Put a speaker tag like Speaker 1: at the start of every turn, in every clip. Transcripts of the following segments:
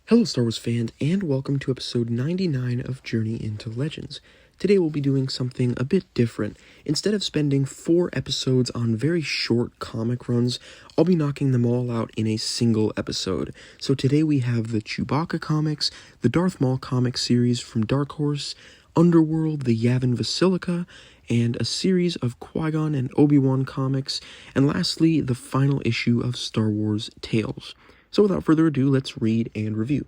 Speaker 1: Hello Star Wars fans, and welcome to episode 99 of Journey into Legends. Today we'll be doing something a bit different. Instead of spending 4 episodes on very short comic runs, I'll be knocking them all out in a single episode. So today we have the Chewbacca comics, the Darth Maul comic series from Dark Horse, Underworld, the Yavin Vassilika, and a series of Qui-Gon and Obi-Wan comics, and lastly, the final issue of Star Wars Tales. So without further ado, let's read and review.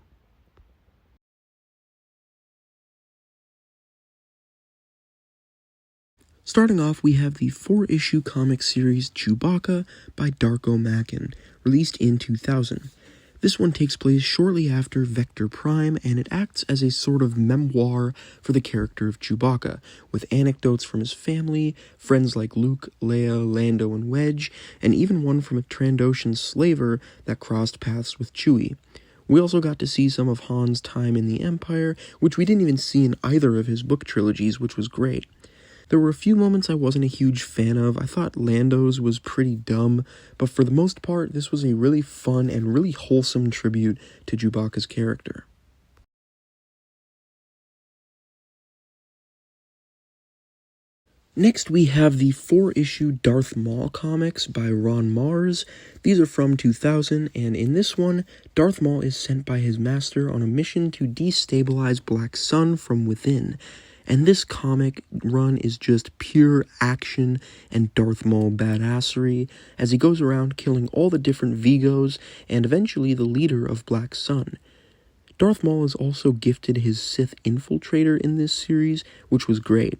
Speaker 1: Starting off, we have the 4-issue comic series Chewbacca by Darko Makin, released in 2000. This one takes place shortly after Vector Prime, and it acts as a sort of memoir for the character of Chewbacca, with anecdotes from his family, friends like Luke, Leia, Lando, and Wedge, and even one from a Trandoshan slaver that crossed paths with Chewie. We also got to see some of Han's time in the Empire, which we didn't even see in either of his book trilogies, which was great. There were a few moments I wasn't a huge fan of. I thought Lando's was pretty dumb, but for the most part, this was a really fun and really wholesome tribute to Chewbacca's character. Next, we have the 4-issue Darth Maul comics by Ron Mars. These are from 2000, and in this one, Darth Maul is sent by his master on a mission to destabilize Black Sun from within. And this comic run is just pure action and Darth Maul badassery as he goes around killing all the different Vigos and eventually the leader of Black Sun. Darth Maul is also gifted his Sith infiltrator in this series, which was great.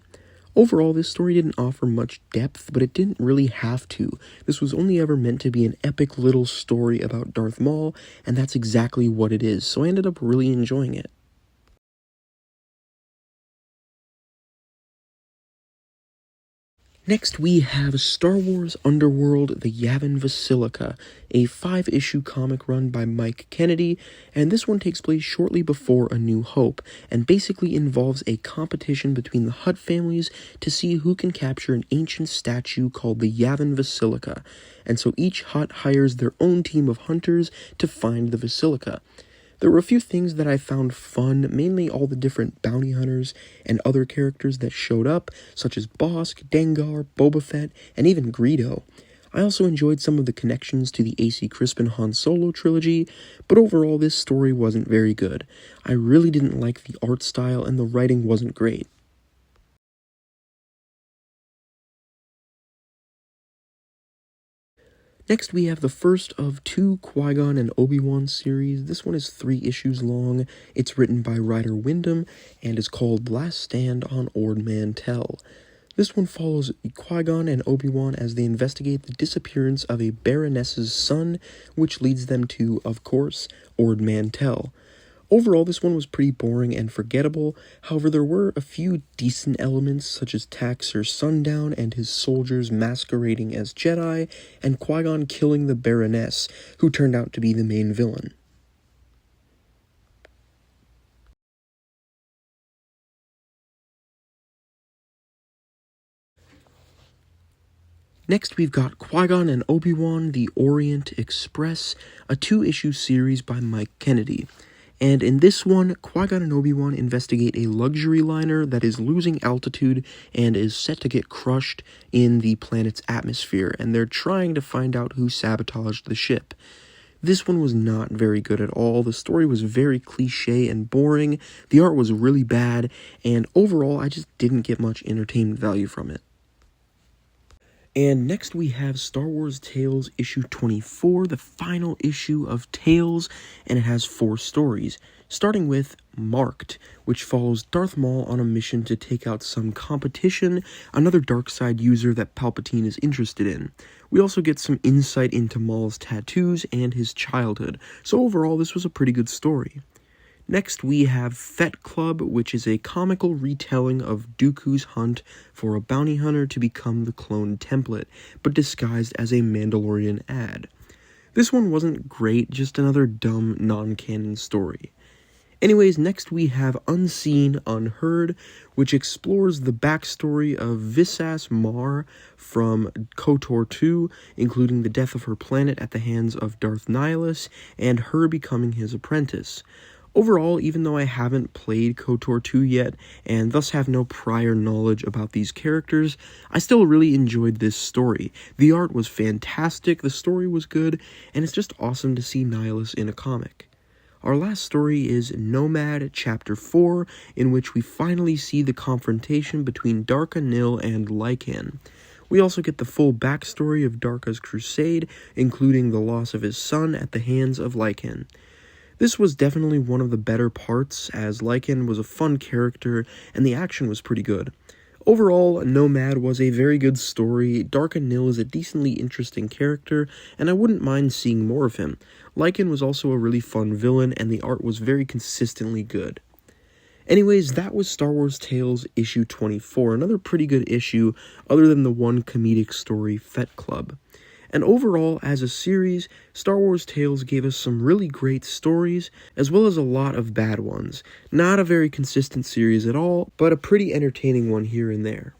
Speaker 1: Overall, this story didn't offer much depth, but it didn't really have to. This was only ever meant to be an epic little story about Darth Maul, and that's exactly what it is, so I ended up really enjoying it. Next, we have Star Wars Underworld, the Yavin Vassilika, a 5-issue comic run by Mike Kennedy, and this one takes place shortly before A New Hope, and basically involves a competition between the Hutt families to see who can capture an ancient statue called the Yavin Vassilika, and so each Hutt hires their own team of hunters to find the Vassilika. There were a few things that I found fun, mainly all the different bounty hunters and other characters that showed up, such as Bossk, Dengar, Boba Fett, and even Greedo. I also enjoyed some of the connections to the A.C. Crispin Han Solo trilogy, but overall this story wasn't very good. I really didn't like the art style and the writing wasn't great. Next, we have the first of 2 Qui-Gon and Obi-Wan series. This one is 3 issues long. It's written by Ryder Wyndham and is called Last Stand on Ord Mantell. This one follows Qui-Gon and Obi-Wan as they investigate the disappearance of a Baroness's son, which leads them to, of course, Ord Mantell. Overall, this one was pretty boring and forgettable. However, there were a few decent elements, such as Taxer Sundown and his soldiers masquerading as Jedi, and Qui-Gon killing the Baroness, who turned out to be the main villain. Next, we've got Qui-Gon and Obi-Wan, the Orient Express, a 2-issue series by Mike Kennedy. And in this one, Qui-Gon and Obi-Wan investigate a luxury liner that is losing altitude and is set to get crushed in the planet's atmosphere, and they're trying to find out who sabotaged the ship. This one was not very good at all. The story was very cliche and boring, the art was really bad, and overall I just didn't get much entertainment value from it. And next we have Star Wars Tales issue 24, the final issue of Tales, and it has 4 stories, starting with Marked, which follows Darth Maul on a mission to take out some competition, another dark side user that Palpatine is interested in. We also get some insight into Maul's tattoos and his childhood, so overall this was a pretty good story. Next, we have Fett Club, which is a comical retelling of Dooku's hunt for a bounty hunter to become the clone template, but disguised as a Mandalorian ad. This one wasn't great, just another dumb, non-canon story. Anyways, next we have Unseen, Unheard, which explores the backstory of Visas Mar from KOTOR 2, including the death of her planet at the hands of Darth Nihilus, and her becoming his apprentice. Overall, even though I haven't played KOTOR 2 yet, and thus have no prior knowledge about these characters, I still really enjoyed this story. The art was fantastic, the story was good, and it's just awesome to see Nihilus in a comic. Our last story is Nomad, Chapter 4, in which we finally see the confrontation between Darka Nil and Lycan. We also get the full backstory of Darka's crusade, including the loss of his son at the hands of Lycan. This was definitely one of the better parts, as Lycan was a fun character, and the action was pretty good. Overall, Nomad was a very good story. Darka Nil is a decently interesting character, and I wouldn't mind seeing more of him. Lycan was also a really fun villain, and the art was very consistently good. Anyways, that was Star Wars Tales issue 24, another pretty good issue, other than the one comedic story, Fett Club. And overall, as a series, Star Wars Tales gave us some really great stories, as well as a lot of bad ones. Not a very consistent series at all, but a pretty entertaining one here and there.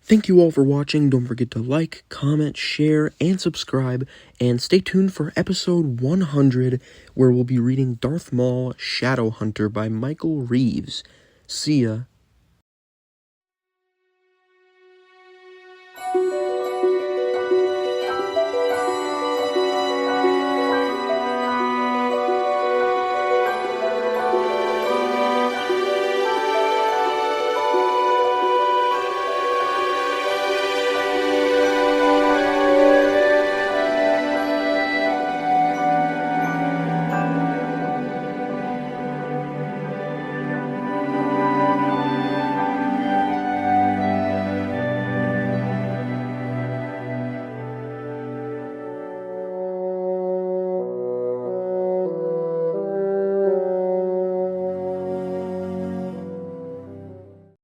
Speaker 1: Thank you all for watching. Don't forget to like, comment, share, and subscribe, and stay tuned for episode 100, where we'll be reading Darth Maul Shadowhunter by Michael Reeves. See ya.